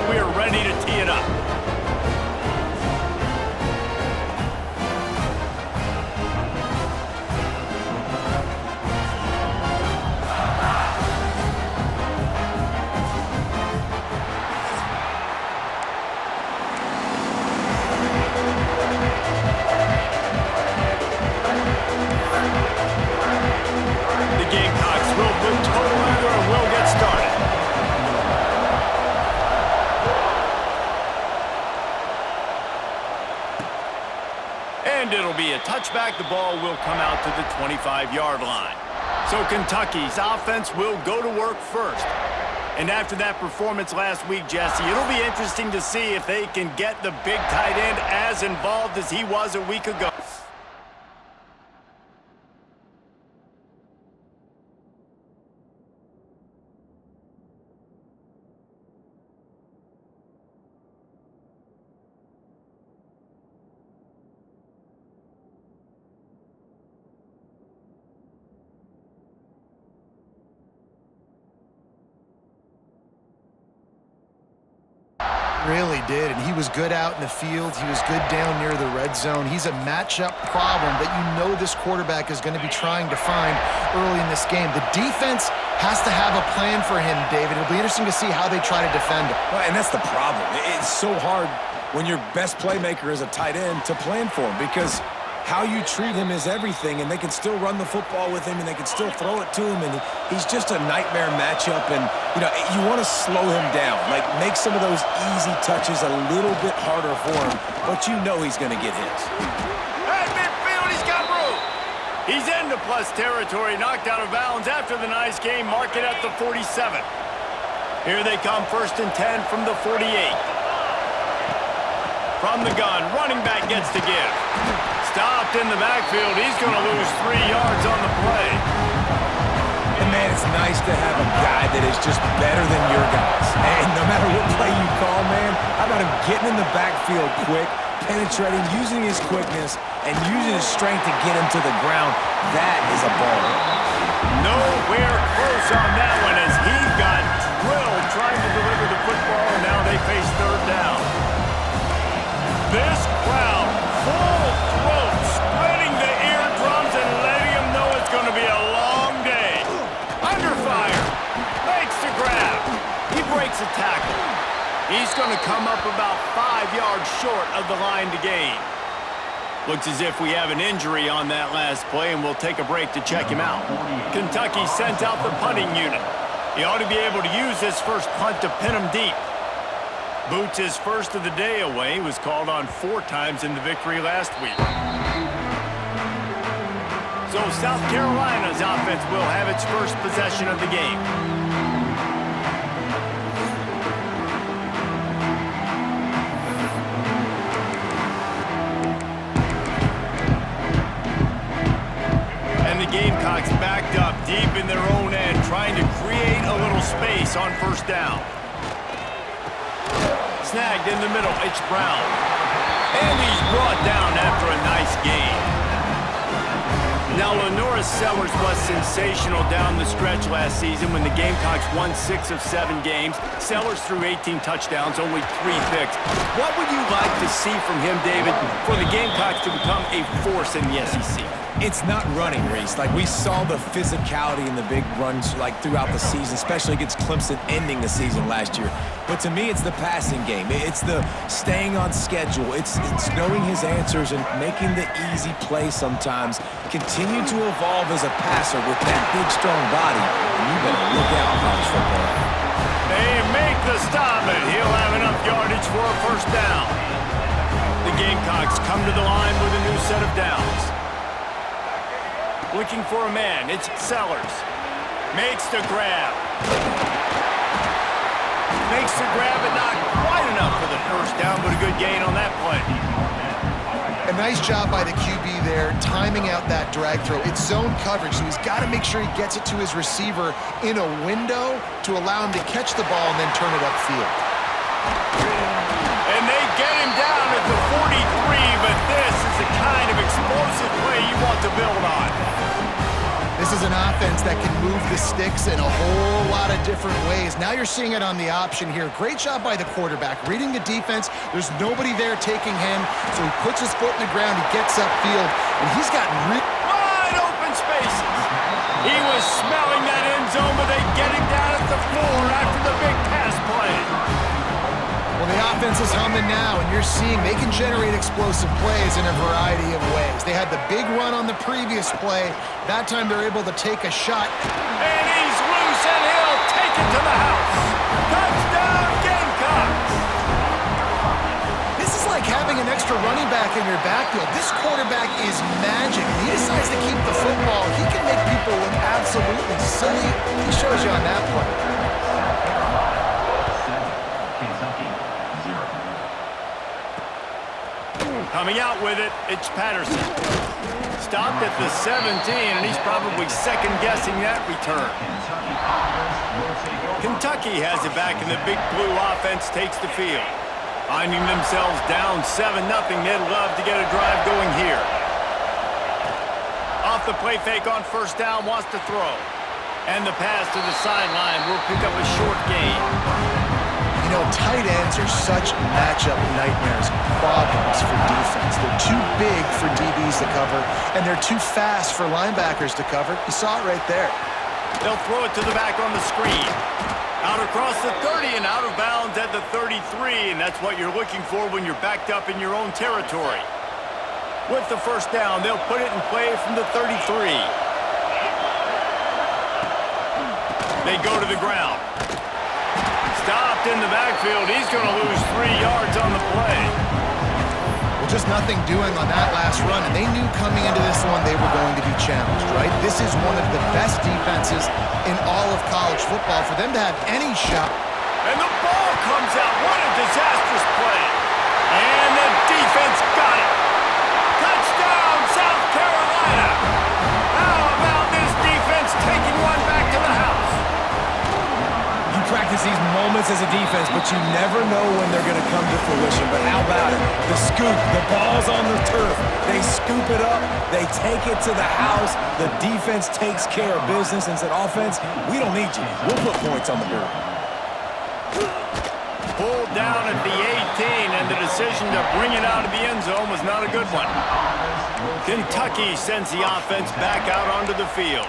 we are ready to tee it up. The Gamecocks will put total under and will get started. And it'll be a touchback. The ball will come out to the 25-yard line. So Kentucky's offense will go to work first. And after that performance last week, Jesse, it'll be interesting to see if they can get the big tight end as involved as he was a week ago. Really did, and he was good out in the field. He was good down near the red zone. He's a matchup problem that you know this quarterback is going to be trying to find early in this game. The defense has to have a plan for him, David. It'll be interesting to see how they try to defend him. Well, and that's the problem. It's so hard when your best playmaker is a tight end to plan for him because how you treat him is everything, and they can still run the football with him, and they can still throw it to him, and he's just a nightmare matchup, and, you know, you want to slow him down, like make some of those easy touches a little bit harder for him, but you know he's going to get his. At midfield, he's got room. He's into plus territory, knocked out of bounds after the nice game, mark it at the 47. Here they come, 1st and 10 from the 48. From the gun, running back gets to give. Stopped in the backfield. He's going to lose 3 yards on the play. And, man, it's nice to have a guy that is just better than your guys. And no matter what play you call, man, how about him getting in the backfield quick, penetrating, using his quickness, and using his strength to get him to the ground. That is a baller. Nowhere close on that one as he got drilled trying to deliver the football, and now they face 3rd down. This crowd, full throat, spreading the eardrums and letting them know it's going to be a long day. Under fire, makes the grab. He breaks a tackle. He's going to come up about 5 yards short of the line to gain. Looks as if we have an injury on that last play, and we'll take a break to check him out. Kentucky sent out the punting unit. He ought to be able to use this first punt to pin him deep. Boots his first of the day away, was called on 4 times in the victory last week. So South Carolina's offense will have its first possession of the game. And the Gamecocks backed up deep in their own end, trying to create a little space on 1st down. Snagged in the middle, it's Brown. And he's brought down after a nice gain. Now, Lenora Sellers was sensational down the stretch last season when the Gamecocks won 6 of 7 games. Sellers threw 18 touchdowns, only 3 picks. What would you like to see from him, David, for the Gamecocks to become a force in the SEC? It's not running, Reese. Like, we saw the physicality in the big runs, like, throughout the season, especially against Clemson ending the season last year. But to me, it's the passing game. It's the staying on schedule. It's knowing his answers and making the easy play sometimes. Continue to evolve as a passer with that big, strong body. And you better look out, college football. They make the stop, and he'll have enough yardage for a 1st down. The Gamecocks come to the line with a new set of downs. Looking for a man, it's Sellers. Makes the grab. Makes the grab, but not quite enough for the 1st down, but a good gain on that play. A nice job by the QB there, timing out that drag throw. It's zone coverage, so he's got to make sure he gets it to his receiver in a window to allow him to catch the ball and then turn it upfield. And they get him down at the 43, but this is the kind of explosive play you want to build on. This is an offense that can move the sticks in a whole lot of different ways. Now you're seeing it on the option here. Great job by the quarterback. Reading the defense, there's nobody there taking him, so he puts his foot in the ground, he gets upfield, and he's got wide open spaces. He was smelling that end zone, but they get him down at the 4 after the big pass play. Well, the offense is humming now, and you're seeing they can generate explosive plays in a variety of ways. They had the big run on the previous play. That time they're able to take a shot. And he's loose, and he'll take it to the house. Touchdown, Gamecocks! This is like having an extra running back in your backfield. This quarterback is magic. He decides to keep the football. He can make people look absolutely silly. He shows you on that play. Coming out with it, it's Patterson. Stopped at the 17, and he's probably second-guessing that return. Kentucky has it back, and the Big Blue offense takes the field. Finding themselves down 7-0, they'd love to get a drive going here. Off the play fake on first down, wants to throw. And the pass to the sideline will pick up a short gain. You know, tight ends are such matchup nightmares, problems for defense. They're too big for DBs to cover, and they're too fast for linebackers to cover. You saw it right there. They'll throw it to the back on the screen. Out across the 30 and out of bounds at the 33, and that's what you're looking for when you're backed up in your own territory. With the first down, they'll put it in play from the 33. They go to the ground. Stopped in the backfield. He's going to lose 3 yards on the play. Well, just nothing doing on that last run, and they knew coming into this one they were going to be challenged, right? This is one of the best defenses in all of college football. For them to have any shot. And the ball comes out. What a disastrous play. And the defense got it. Touchdown, South Carolina. How about this defense taking one back to the house? Practice these moments as a defense, but you never know when they're going to come to fruition. But how about it? The scoop, the ball's on the turf. They scoop it up. They take it to the house. The defense takes care of business and said, offense, we don't need you. We'll put points on the board. Pulled down at the 18, and the decision to bring it out of the end zone was not a good one. Kentucky sends the offense back out onto the field.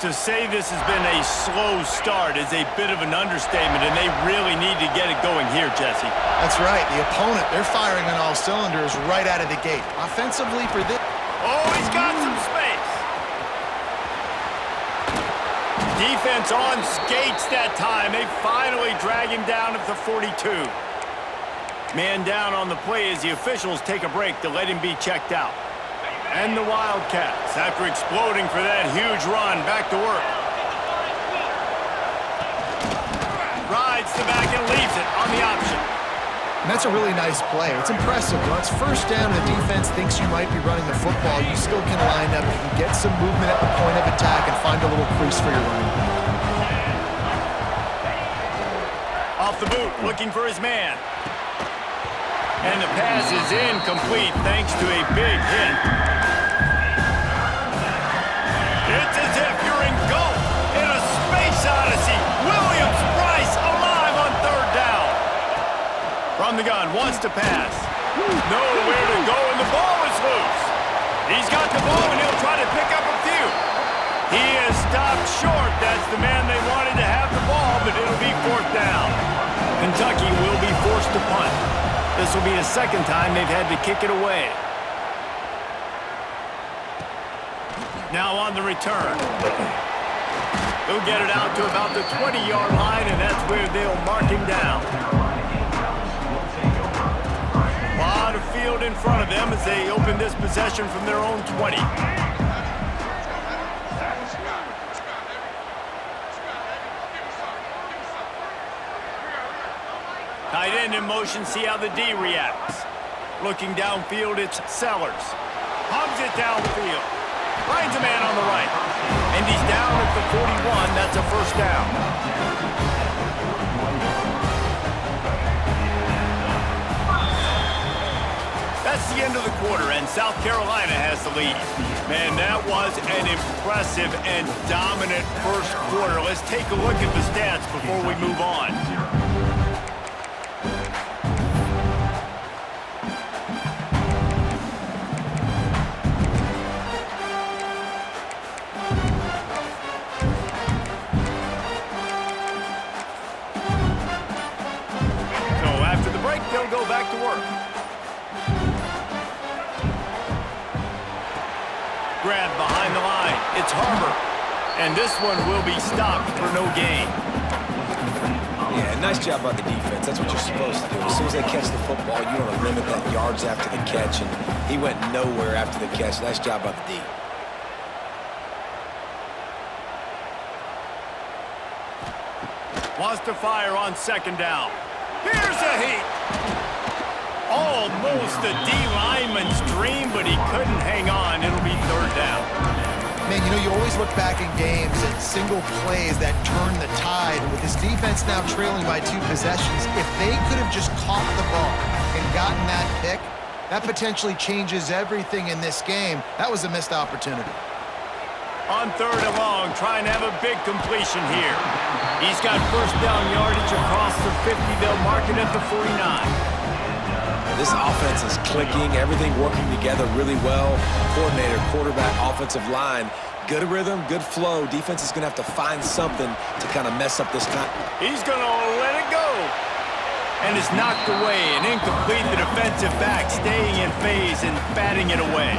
To say this has been a slow start is a bit of an understatement, and they really need to get it going here, Jesse. That's right. The opponent, they're firing on all cylinders right out of the gate. Offensively for this. Oh, he's got some space. Defense on skates that time. They finally drag him down at the 42. Man down on the play as the officials take a break to let him be checked out. And the Wildcats, after exploding for that huge run, back to work. Rides the back and leaves it on the option. And that's a really nice play. It's impressive. Once first down, the defense thinks you might be running the football. You still can line up. You can get some movement at the point of attack and find a little crease for your running back. Off the boot, looking for his man. And the pass is incomplete thanks to a big hit. It's as if you're engulfed in a space odyssey. Williams-Brice alive on third down. From the gun, wants to pass. Nowhere to go, and the ball is loose. He's got the ball, and he'll try to pick up a few. He is stopped short. That's the man they wanted to have the ball, but it'll be fourth down. Kentucky will be forced to punt. This will be the second time they've had to kick it away. Now on the return. They'll get it out to about the 20-yard line, and that's where they'll mark him down. A lot of field in front of them as they open this possession from their own 20. Tight end in motion, see how the D reacts. Looking downfield, it's Sellers. Hugs it downfield. Finds a man on the right. And he's down at the 41. That's a first down. That's the the end of the quarter, and South Carolina has the lead. Man, that was an impressive and dominant first quarter. Let's take a look at the stats before we move on. They'll go back to work. Grab behind the line. It's Harbor. And this one will be stopped for no gain. Yeah, nice job by the defense. That's what you're supposed to do. As soon as they catch the football, you want to limit that yards after the catch, and he went nowhere after the catch. Nice job by the D. Wants to fire on second down. Here's a heat. Almost a D lineman's dream, but he couldn't hang on. It'll be third down. Man, you know, you always look back in games at single plays that turn the tide. With this defense now trailing by 2 possessions, if they could have just caught the ball and gotten that pick, that potentially changes everything in this game. That was a missed opportunity. On third and long, trying to have a big completion here. He's got first down yardage across the 50. They'll mark it at the 49. This offense is clicking, everything working together really well. Coordinator, quarterback, offensive line, good rhythm, good flow. Defense is going to have to find something to kind of mess up this time. He's going to let it go. And it's knocked away and incomplete. The defensive back staying in phase and batting it away.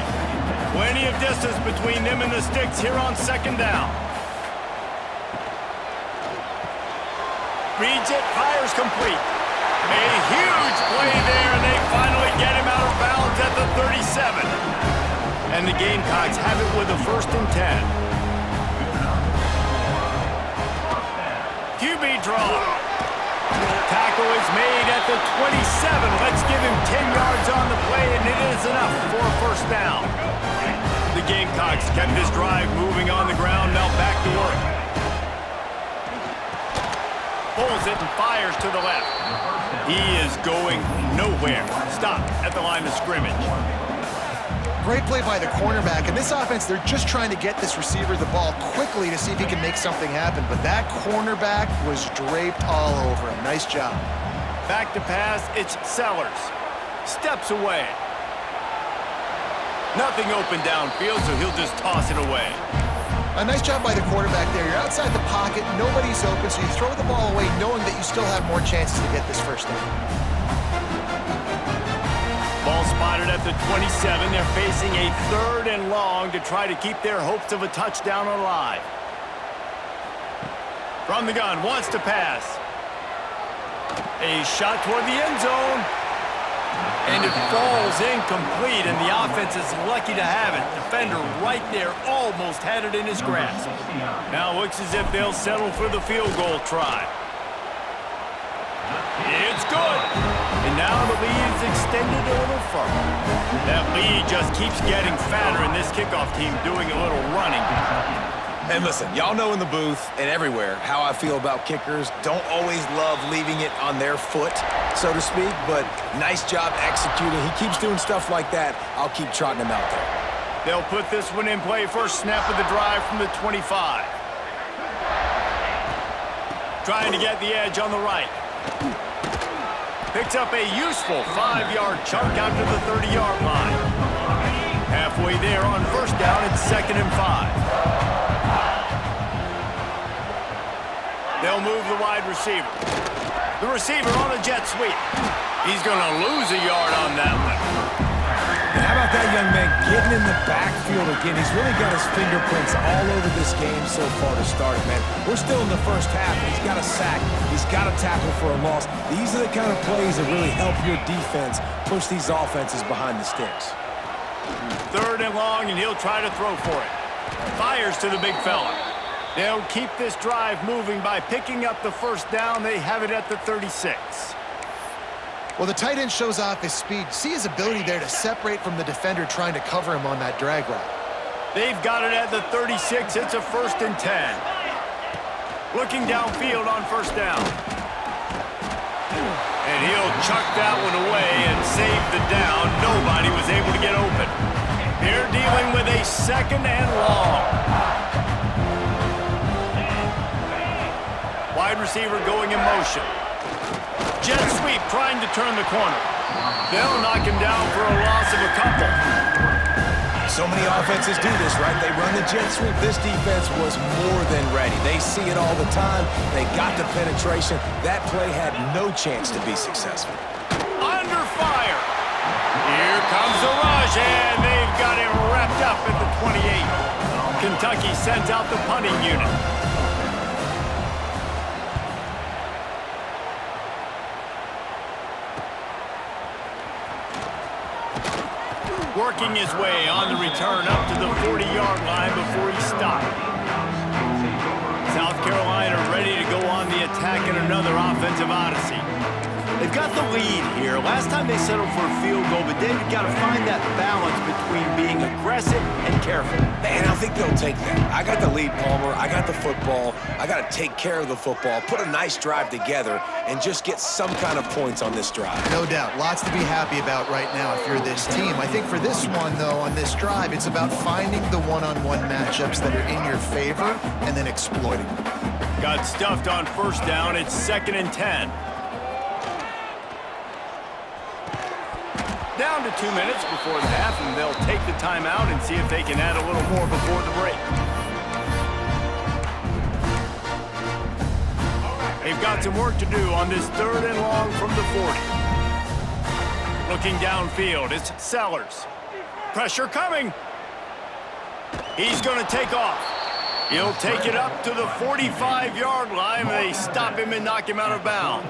Plenty of distance between them and the sticks here on second down. Reads it, fires complete. A huge play there, and they finally get him out of bounds at the 37. And the Gamecocks have it with a 1st and 10. QB draw. Tackle is made at the 27. Let's give him 10 yards on the play, and it is enough for a first down. The Gamecocks kept this drive moving on the ground, now back to work. Pulls it and fires to the left. He is going nowhere. Stop at the line of scrimmage. Great play by the cornerback. In this offense, they're just trying to get this receiver the ball quickly to see if he can make something happen. But that cornerback was draped all over him. Nice job. Back to pass, it's Sellers. Steps away. Nothing open downfield, so he'll just toss it away. A nice job by the quarterback there. You're outside the pocket, nobody's open, so you throw the ball away knowing that you still have more chances to get this first down. Ball spotted at the 27. They're facing a 3rd and long to try to keep their hopes of a touchdown alive. From the gun, wants to pass. A shot toward the end zone. And it falls incomplete, and the offense is lucky to have it. Defender right there almost had it in his grasp. Now looks as if they'll settle for the field goal try. It's good. And now the lead is extended a little further. That lead just keeps getting fatter, and this kickoff team doing a little running. And listen, y'all know in the booth and everywhere how I feel about kickers. Don't always love leaving it on their foot, so to speak, but nice job executing. He keeps doing stuff like that. I'll keep trotting him out there. They'll put this one in play. First snap of the drive from the 25. Trying to get the edge on the right. Picks up a useful 5-yard chunk out to the 30-yard line. Halfway there on first down, it's 2nd and 5. They'll move the wide receiver. The receiver on a jet sweep. He's going to lose a yard on that one. And how about that young man getting in the backfield again? He's really got his fingerprints all over this game so far to start it, man. We're still in the first half, and he's got a sack. He's got a tackle for a loss. These are the kind of plays that really help your defense push these offenses behind the sticks. 3rd and long, and he'll try to throw for it. Fires to the big fella. They'll keep this drive moving by picking up the first down. They have it at the 36. Well, the tight end shows off his speed. See his ability there to separate from the defender trying to cover him on that drag route. They've got it at the 36. It's a 1st and 10. Looking downfield on first down. And and he'll chuck that one away and save the down. Nobody was able to get open. They're dealing with a 2nd and long. Wide receiver going in motion. Jet sweep trying to turn the corner. They'll knock him down for a loss of a couple. So many offenses do this, right? They run the jet sweep. This defense was more than ready. They see it all the time. They got the penetration. That play had no chance to be successful. Under fire. Here comes the rush, and they've got him wrapped up at the 28. Kentucky sends out the punting unit. Working his way on the return up to the 40-yard line before he stopped. South Carolina ready to go on the attack in another offensive odyssey. They've got the lead here. Last time they settled for a field goal, but they've got to find that balance between being aggressive and careful. And I think they'll take that. I got the lead, Palmer. I got the football. I got to take care of the football, put a nice drive together, and just get some kind of points on this drive. No doubt. Lots to be happy about right now if you're this team. I think for this one, though, on this drive, it's about finding the one-on-one matchups that are in your favor and then exploiting them. Got stuffed on 1st down. It's 2nd and 10. Down to 2 minutes before the half, and they'll take the timeout and see if they can add a little more before the break. They've got some work to do on this 3rd and long from the 40. Looking downfield, it's Sellers. Pressure coming. He's going to take off. He'll take it up to the 45-yard line. They stop him and knock him out of bounds.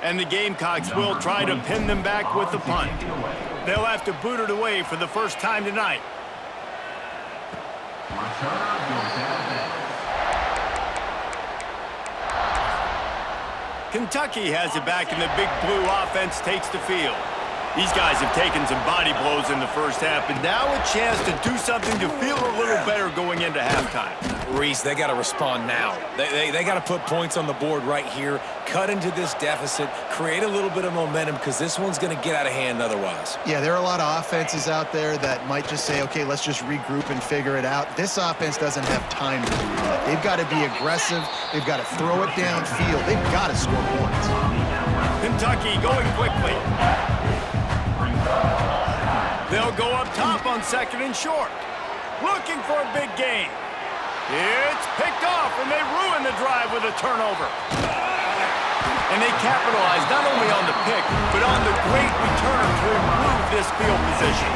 And the Gamecocks will try to pin them back with the punt. They'll have to boot it away for the first time tonight. Kentucky has it back, and the Big Blue offense takes the field. These guys have taken some body blows in the first half, but now a chance to do something to feel a little better going into halftime. Reese, they got to respond now. They got to put points on the board right here, cut into this deficit, create a little bit of momentum, because this one's going to get out of hand otherwise. Yeah, there are a lot of offenses out there that might just say, okay, let's just regroup and figure it out. This offense doesn't have time to do that. They've got to be aggressive. They've got to throw it downfield. They've got to score points. Kentucky going quickly. They'll go up top on 2nd and short. Looking for a big gain. It's picked off, and they ruin the drive with a turnover. And they capitalize not only on the pick, but on the great return to improve this field position.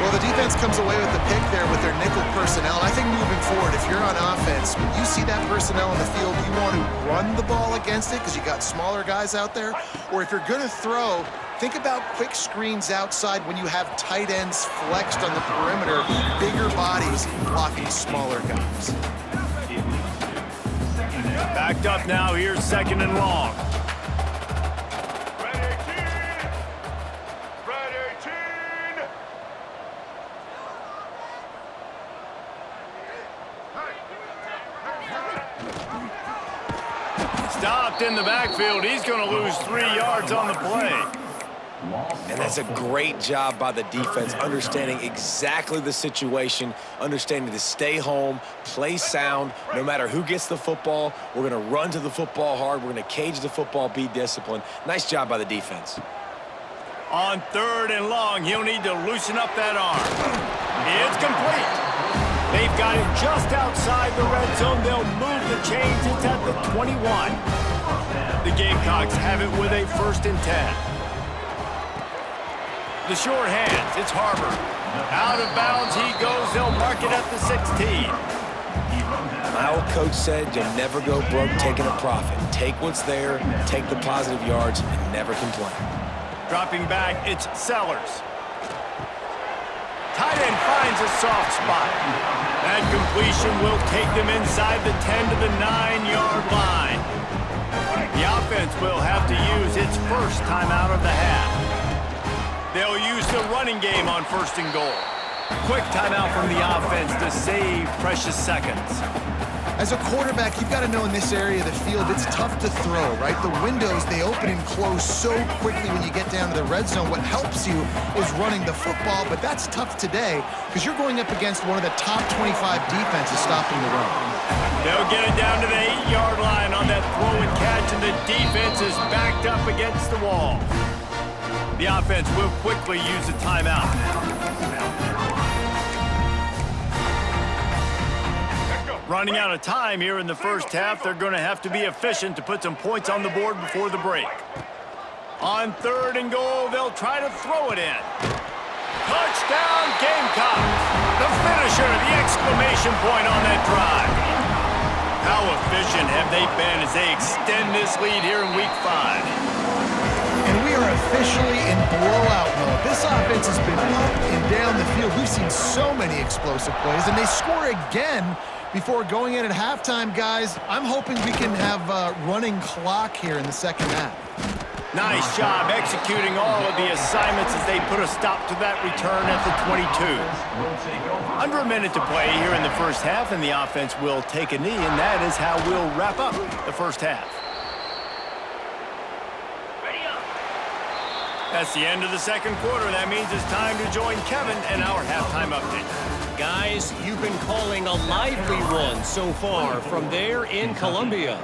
Well, the defense comes away with the pick there with their nickel personnel. I think moving forward, if you're on offense, when you see that personnel in the field, you want to run the ball against it because you got smaller guys out there. Or if you're going to throw, think about quick screens outside when you have tight ends flexed on the perimeter, bigger bodies blocking smaller guys. Backed up now, here's 2nd and long. Stopped in the backfield. He's going to lose 3 yards on the play. And that's a great job by the defense, understanding exactly the situation, understanding to stay home, play sound. No matter who gets the football, we're going to run to the football hard. We're going to cage the football, be disciplined. Nice job by the defense. On 3rd and long, he'll need to loosen up that arm. It's complete. They've got it just outside the red zone. They'll move the chains. It's at the 21. The Gamecocks have it with a 1st and 10. The short hands, it's Harbor. Out of bounds he goes. They'll mark it at the 16. My old coach said you'll never go broke taking a profit. Take what's there, take the positive yards, and never complain. Dropping back, it's Sellers. Tight end finds a soft spot. That completion will take them inside the 10 to the 9-yard line. The offense will have to use its first timeout of the half. They'll use the running game on 1st and goal. Quick timeout from the offense to save precious seconds. As a quarterback, you've got to know in this area of the field, it's tough to throw, right? The windows, they open and close so quickly when you get down to the red zone. What helps you is running the football, but that's tough today because you're going up against one of the top 25 defenses stopping the run. They'll get it down to the 8-yard line on that throw and catch, and the defense is backed up against the wall. The offense will quickly use a timeout. Running out of time here in the first half, they're going to have to be efficient to put some points on the board before the break. On 3rd and goal, they'll try to throw it in. Touchdown, Gamecocks! The finisher, the exclamation point on that drive. How efficient have they been as they extend this lead here in Week 5? And we are officially in blowout mode. This offense has been up and down the field. We've seen so many explosive plays, and they score again before going in at halftime, guys. I'm hoping we can have a running clock here in the second half. Nice job executing all of the assignments as they put a stop to that return at the 22. Under a minute to play here in the first half, and the offense will take a knee, and that is how we'll wrap up the first half. That's the end of the second quarter. That means it's time to join Kevin and our halftime update. Guys, you've been calling a lively one so far from there in Columbia.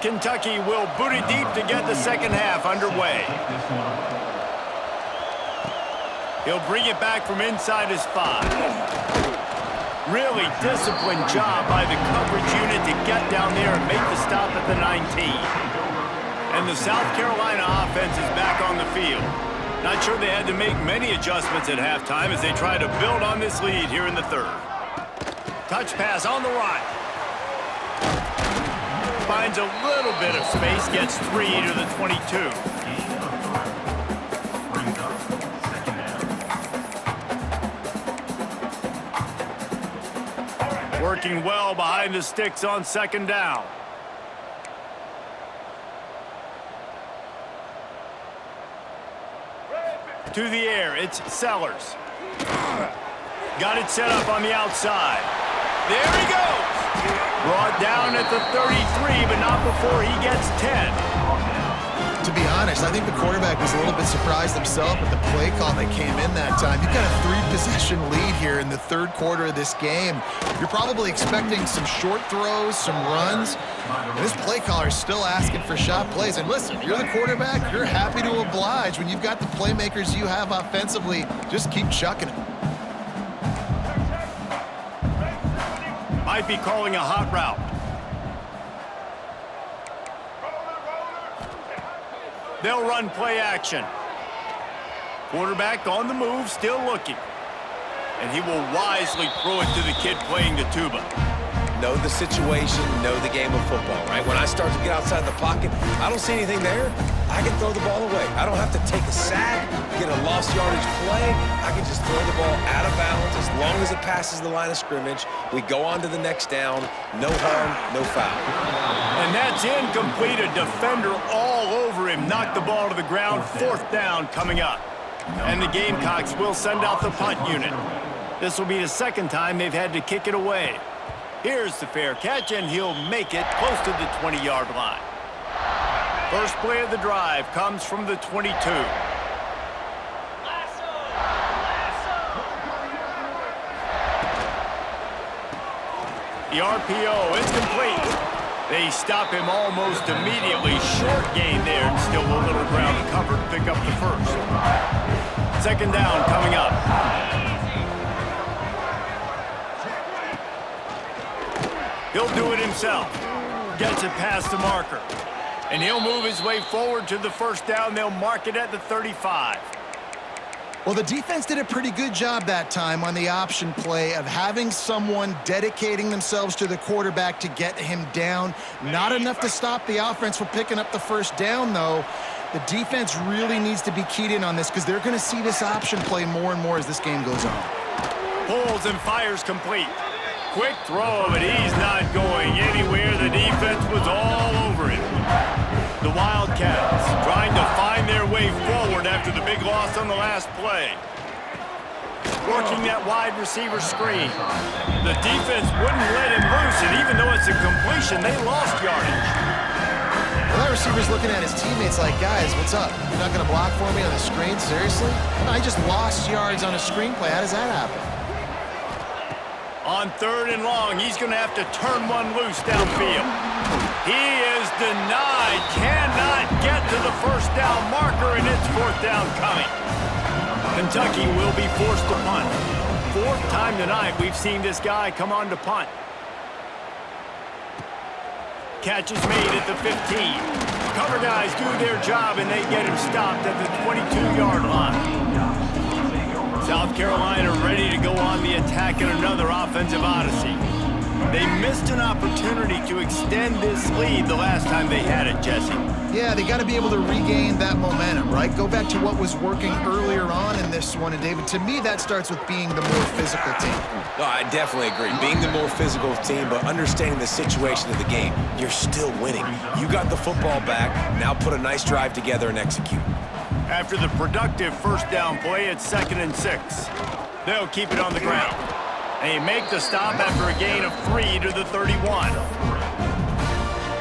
Kentucky will boot it deep to get the second half underway. He'll bring it back from inside his 5. Really disciplined job by the coverage unit to get down there and make the stop at the 19. And the South Carolina offense is back on the field. Not sure they had to make many adjustments at halftime as they try to build on this lead here in the 3rd. Touch pass on the right. Finds a little bit of space, gets 3 to the 22. Working well behind the sticks on 2nd down. To the air, it's Sellers. Got it set up on the outside. There he goes! Brought down at the 33, but not before he gets 10. To be honest, I think the quarterback was a little bit surprised himself with the play call that came in that time. You've got a 3-possession lead here in the 3rd quarter of this game. You're probably expecting some short throws, some runs. And this play caller is still asking for shot plays. And listen, you're the quarterback. You're happy to oblige. When you've got the playmakers you have offensively, just keep chucking it. Might be calling a hot route. They'll run play action. Quarterback on the move, still looking. And he will wisely throw it to the kid playing the tuba. Know the situation, know the game of football, right? When I start to get outside the pocket, I don't see anything there. I can throw the ball away. I don't have to take a sack, get a lost yardage play. I can just throw the ball out of bounds as long as it passes the line of scrimmage. We go on to the next down. No harm, no foul. And that's incomplete. A defender all over him. Knocked the ball to the ground. 4th down coming up. And the Gamecocks will send out the punt unit. This will be the 2nd time they've had to kick it away. Here's the fair catch, and he'll make it close to the 20-yard line. First play of the drive comes from the 22. The RPO is complete. They stop him almost immediately. Short gain there, and still a little ground to cover to pick up the first. 2nd down coming up. He'll do it himself. Gets it past the marker. And he'll move his way forward to the 1st down. They'll mark it at the 35. Well, the defense did a pretty good job that time on the option play of having someone dedicating themselves to the quarterback to get him down. Not enough to stop the offense from picking up the 1st down, though. The defense really needs to be keyed in on this because they're going to see this option play more and more as this game goes on. Pulls and fires complete. Quick throw, but he's not going anywhere. The defense was all over him. The Wildcats trying to find their way forward after the big loss on the last play. working that wide receiver screen. The defense wouldn't let him loose, and even though it's a completion, they lost yardage. Well, that receiver's looking at his teammates like, guys, what's up? You're not going to block for me on the screen? Seriously? I just lost yards on a screenplay. How does that happen? On 3rd and long, he's going to have to turn one loose downfield. He is denied, cannot get to the first down marker, and it's 4th down coming. Kentucky will be forced to punt. 4th time tonight we've seen this guy come on to punt. Catch is made at the 15. Cover guys do their job, and they get him stopped at the 22-yard line. South Carolina ready to go on the attack in another offensive odyssey. They missed an opportunity to extend this lead the last time they had it, Jesse. Yeah, they got to be able to regain that momentum, right? Go back to what was working earlier on in this one. And, David, to me, that starts with being the more physical team. No, I definitely agree. Being the more physical team, but understanding the situation of the game. You're still winning. You got the football back. Now put a nice drive together and execute. After the productive first down play, it's 2nd and 6. They'll keep it on the ground. They make the stop after a gain of 3 to the 31.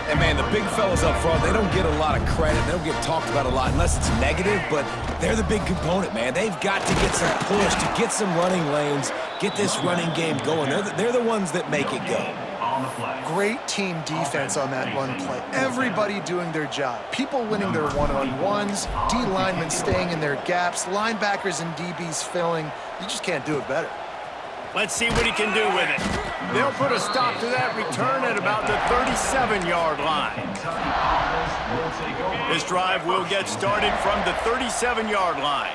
And, man, the big fellas up front, they don't get a lot of credit. They don't get talked about a lot unless it's negative, but they're the big component, man. They've got to get some push, to get some running lanes, get this running game going. They're the ones that make it go. Great team defense on that run play. Everybody doing their job. People winning their one-on-ones, D linemen staying in their gaps, linebackers and DBs filling. You just can't do it better. Let's see what he can do with it. They'll put a stop to that return at about the 37-yard line. This drive will get started from the 37-yard line.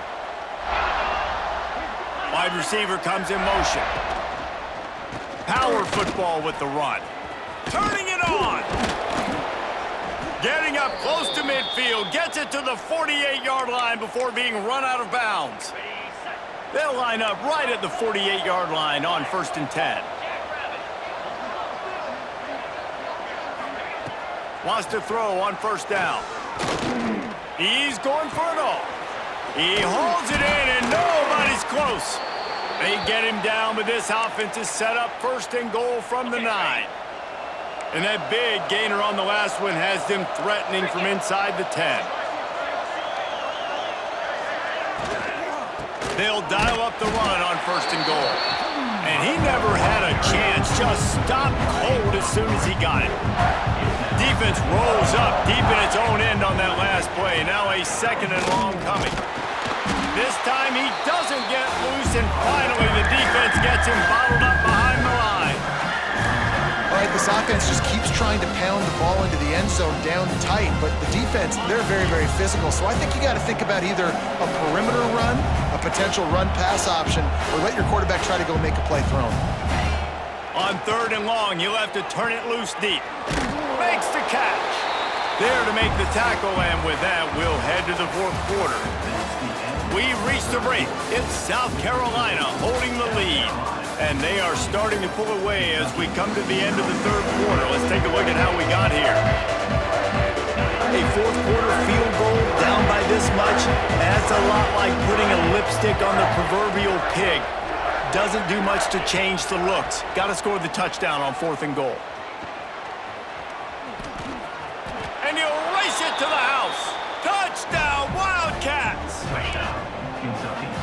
Wide receiver comes in motion. Power football with the run. Turning it on. Getting up close to midfield. Gets it to the 48-yard line before being run out of bounds. They'll line up right at the 48-yard line on 1st and 10. Wants to throw on 1st down. He's going for it all. He holds it in, and nobody's close. They get him down, but this offense is set up 1st and goal from the 9. And that big gainer on the last one has them threatening from inside the 10. They'll dial up the run on 1st and goal. And he never had a chance, just stopped cold as soon as he got it. Defense rolls up deep in its own end on that last play. Now a 2nd and long coming. This time he doesn't get loose, and finally the defense gets him bottled up behind the line. All right, this offense just keeps trying to pound the ball into the end zone down tight, but the defense, they're very, very physical. So I think you got to think about either a perimeter run, a potential run-pass option, or let your quarterback try to go make a play thrown. On 3rd and long, he'll have to turn it loose deep. Makes the catch. There to make the tackle, and with that, we'll head to the 4th quarter. We've reached the break. It's South Carolina holding the lead. And they are starting to pull away as we come to the end of the 3rd quarter. Let's take a look at how we got here. A 4th quarter field goal down by this much, that's a lot like putting a lipstick on the proverbial pig. Doesn't do much to change the looks. Got to score the touchdown on 4th and goal. And you race it to the house. Touchdown, Wildcats!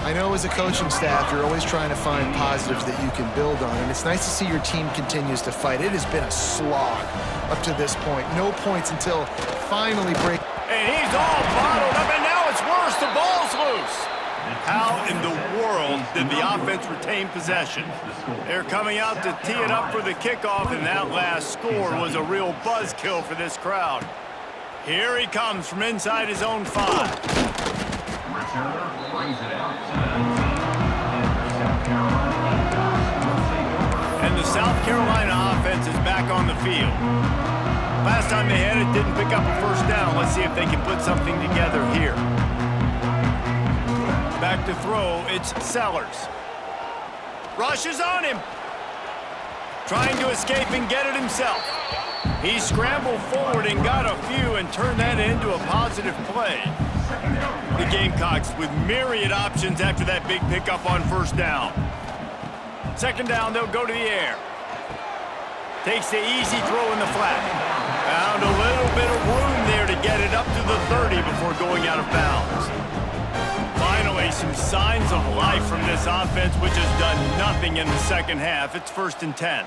I know as a coaching staff, you're always trying to find positives that you can build on, and it's nice to see your team continues to fight. It has been a slog up to this point. No points until finally break. And he's all bottled up, and now it's worse. The ball's loose. How in the world did the offense retain possession? They're coming out to tee it up for the kickoff, and that last score was a real buzzkill for this crowd. Here he comes from inside his own 5. And the South Carolina offense is back on the field. Last time they had it, didn't pick up a 1st down. Let's see if they can put something together here. Back to throw, it's Sellers. Rushes on him. Trying to escape and get it himself. He scrambled forward and got a few and turned that into a positive play. The Gamecocks with myriad options after that big pickup on first down. Second down, they'll go to the air. Takes the easy throw in the flat. Found a little bit of room there to get it up to the 30 before going out of bounds. Finally, some signs of life from this offense, which has done nothing in the second half. It's 1st and 10.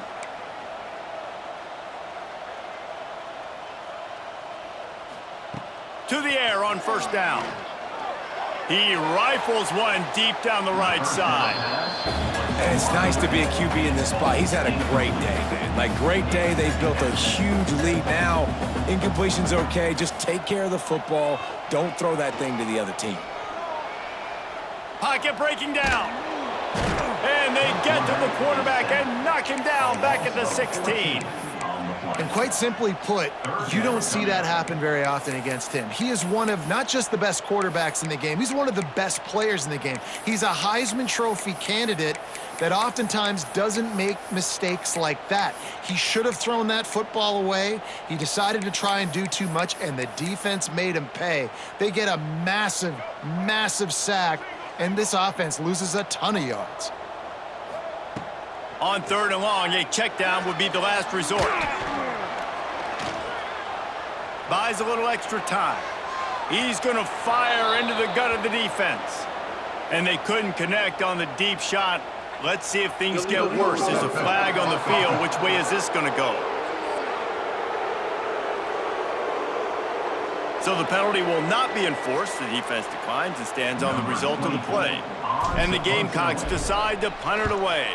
To the air on first down. He rifles one deep down the right side. And it's nice to be a QB in this spot. He's had a great day, man. Like, great day. They've built a huge lead now. Incompletion's okay. Just take care of the football. Don't throw that thing to the other team. Pocket breaking down. And they get to the quarterback and knock him down back at the 16. And quite simply put, you don't see that happen very often against him. He is one of not just the best quarterbacks in the game, he's one of the best players in the game. He's a Heisman Trophy candidate that oftentimes doesn't make mistakes like that. He should have thrown that football away. He decided to try and do too much, and the defense made him pay. They get a massive, massive sack, and this offense loses a ton of yards. On 3rd and long, a check down would be the last resort. Buys a little extra time. He's going to fire into the gut of the defense. And they couldn't connect on the deep shot. Let's see if things get worse. There's a flag on the field. Which way is this going to go? So the penalty will not be enforced. The defense declines and stands on the result of the play. And the Gamecocks decide to punt it away.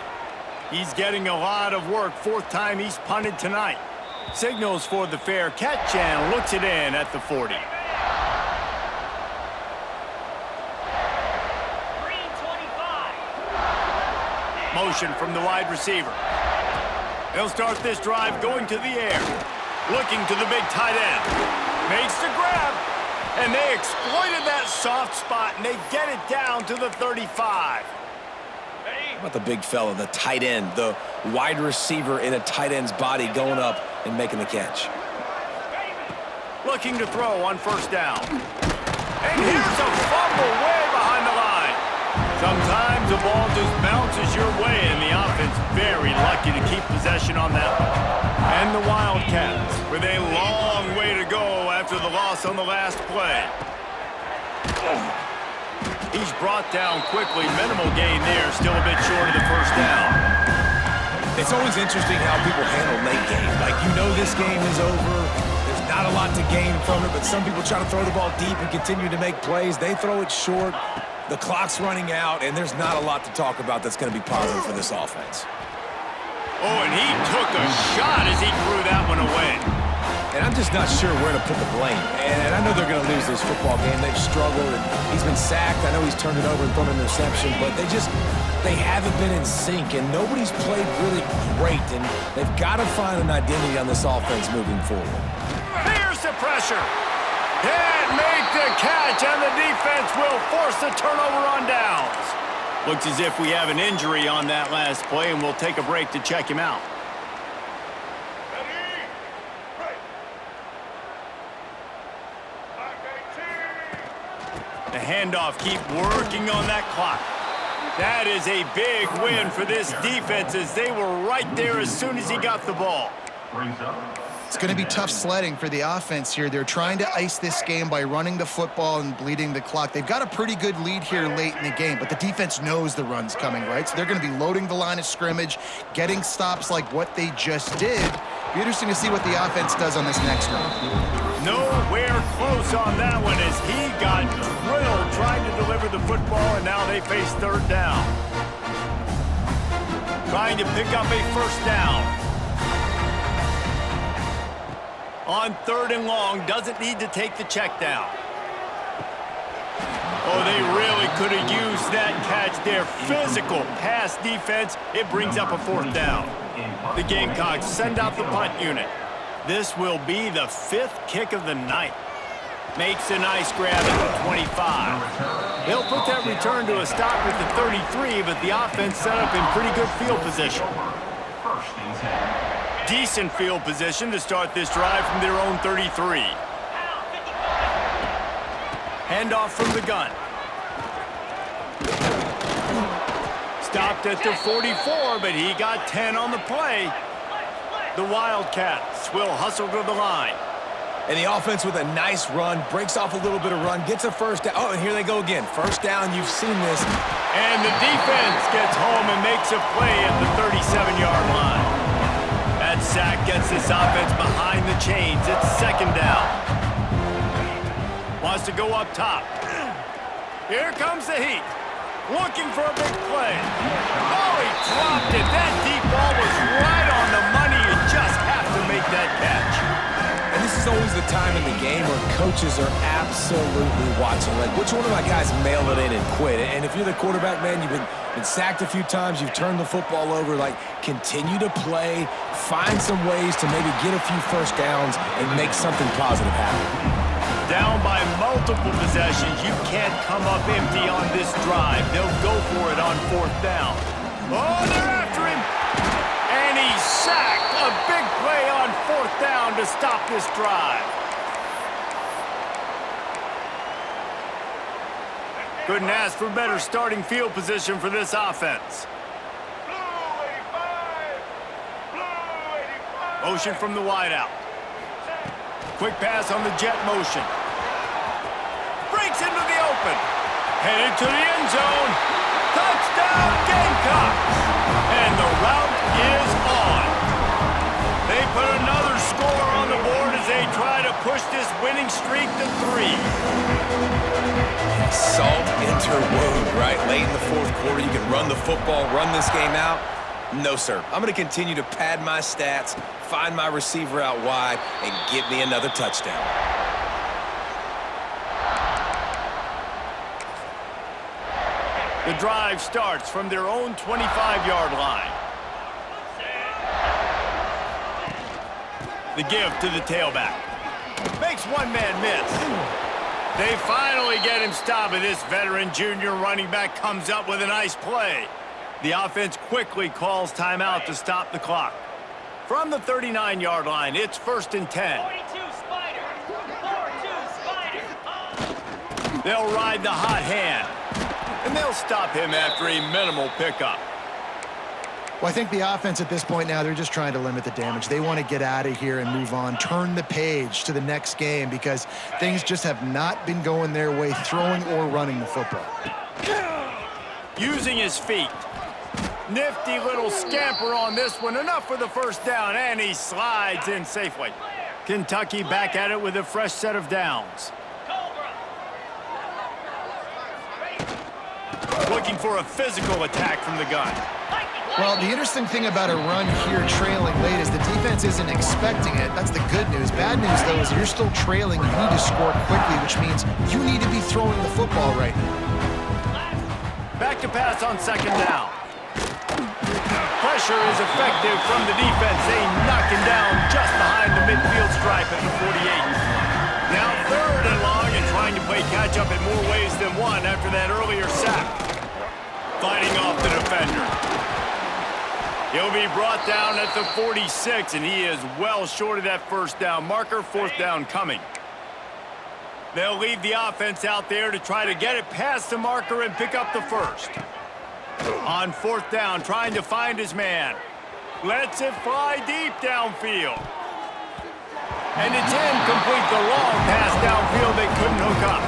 He's getting a lot of work. 4th time he's punted tonight. Signals for the fair catch and looks it in at the 40. Motion from the wide receiver. He'll start this drive going to the air. Looking to the big tight end. Makes the grab. And they exploited that soft spot, and they get it down to the 35. How about the big fella, the tight end, the wide receiver in a tight end's body going up and making the catch. Looking to throw on first down. And here's a fumble way behind the line. Sometimes the ball just bounces your way, and the offense very lucky to keep possession on that one. And the Wildcats with a long way to go after the loss on the last play. He's brought down quickly. Minimal gain there. Still a bit short of the first down. It's always interesting how people handle late game. Like, you know this game is over. There's not a lot to gain from it, but some people try to throw the ball deep and continue to make plays. They throw it short. The clock's running out, and there's not a lot to talk about that's going to be positive for this offense. Oh, and he took a shot as he threw that one away. And I'm just not sure where to put the blame. And I know they're going to lose this football game. They've struggled, and he's been sacked. I know he's turned it over and thrown an interception, but they haven't been in sync, and nobody's played really great, and they've got to find an identity on this offense moving forward. Here's the pressure. Can't make the catch, and the defense will force the turnover on downs. Looks as if we have an injury on that last play, and we'll take a break to check him out. The handoff, keep working on that clock. That is a big win for this defense, as they were right there as soon as he got the ball. It's going to be tough sledding for the offense here. They're trying to ice this game by running the football and bleeding the clock. They've got a pretty good lead here late in the game, but the defense knows the run's coming, right? So they're going to be loading the line of scrimmage, getting stops like what they just did. Be interesting to see what the offense does on this next one. Nowhere close on that one as he got drilled trying to deliver the football, and now they face 3rd down. Trying to pick up a first down. On 3rd and long, doesn't need to take the check down. Oh, they really could have used that catch there. Physical pass defense. It brings up a 4th down. The Gamecocks send out the punt unit. This will be the 5th kick of the night. Makes a nice grab at the 25. They'll put that return to a stop at the 33, but the offense set up in pretty good field position. Decent field position to start this drive from their own 33. Handoff from the gun. Stopped at the 44, but he got 10 on the play. The Wildcats will hustle to the line. And the offense with a nice run, breaks off a little bit of run, gets a first down. Oh, and here they go again. First down, you've seen this. And the defense gets home and makes a play at the 37-yard line. That sack gets this offense behind the chains. It's second down. Wants to go up top. Here comes the heat. Looking for a big play. Oh, he dropped it. That deep ball was right on the money. You just have to make that catch. And this is always the time in the game where coaches are absolutely watching. Like, which one of my guys mail it in and quit? And if you're the quarterback, man, you've been sacked a few times, you've turned the football over, like, continue to play, find some ways to maybe get a few first downs and make something positive happen. Down by multiple possessions, you can't come up empty on this drive. They'll go for it on fourth down. Oh, they're after him. And he's sacked. A big play on fourth down to stop this drive. Couldn't ask for better starting field position for this offense. Motion from the wideout. Quick pass on the jet motion. Breaks into the open. Headed to the end zone. Touchdown, Gamecocks! And the route is on. They put another score on the board as they try to push this winning streak to 3. Salt interwove, right? Late in the fourth quarter, you can run the football, run this game out. No, sir. I'm going to continue to pad my stats, find my receiver out wide, and get me another touchdown. The drive starts from their own 25-yard line. The give to the tailback. Makes one man miss. They finally get him stopped, and this veteran junior running back comes up with a nice play. The offense quickly calls timeout to stop the clock. From the 39-yard line, it's 1st and 10. 42 Spider. 42 Spider. They'll ride the hot hand, and they'll stop him after a minimal pickup. Well, I think the offense at this point now, they're just trying to limit the damage. They want to get out of here and move on, turn the page to the next game because things just have not been going their way, throwing or running the football. Using his feet. Nifty little scamper on this one. Enough for the first down, and he slides in safely. Kentucky back at it with a fresh set of downs. Looking for a physical attack from the gun. Well, the interesting thing about a run here trailing late is the defense isn't expecting it. That's the good news. Bad news, though, is you're still trailing. You need to score quickly, which means you need to be throwing the football right now. Back to pass on second down. Pressure is effective from the defense. They knock him down just behind the midfield stripe at the 48. Now 3rd and long and trying to play catch-up in more ways than one after that earlier sack. Fighting off the defender. He'll be brought down at the 46, and he is well short of that first down marker. 4th down coming. They'll leave the offense out there to try to get it past the marker and pick up the first. On 4th down, trying to find his man. Lets it fly deep downfield. And it's incomplete. The long pass downfield they couldn't hook up.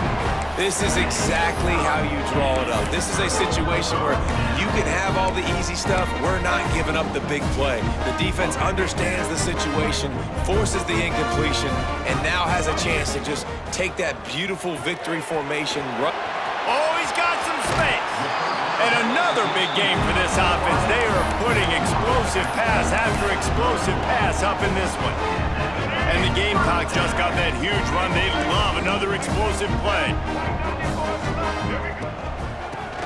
This is exactly how you draw it up. This is a situation where you can have all the easy stuff. We're not giving up the big play. The defense understands the situation, forces the incompletion, and now has a chance to just take that beautiful victory formation. Oh, he's got some space. And another big game for this offense. They are putting explosive pass after explosive pass up in this one. And the Gamecocks just got that huge run. They love another explosive play.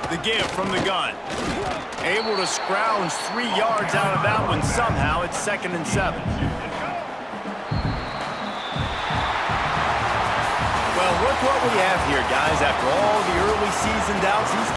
The give from the gun. Able to scrounge 3 yards out of that one somehow. It's 2nd and 7. Well, look what we have here, guys. After all the early season doubts, he's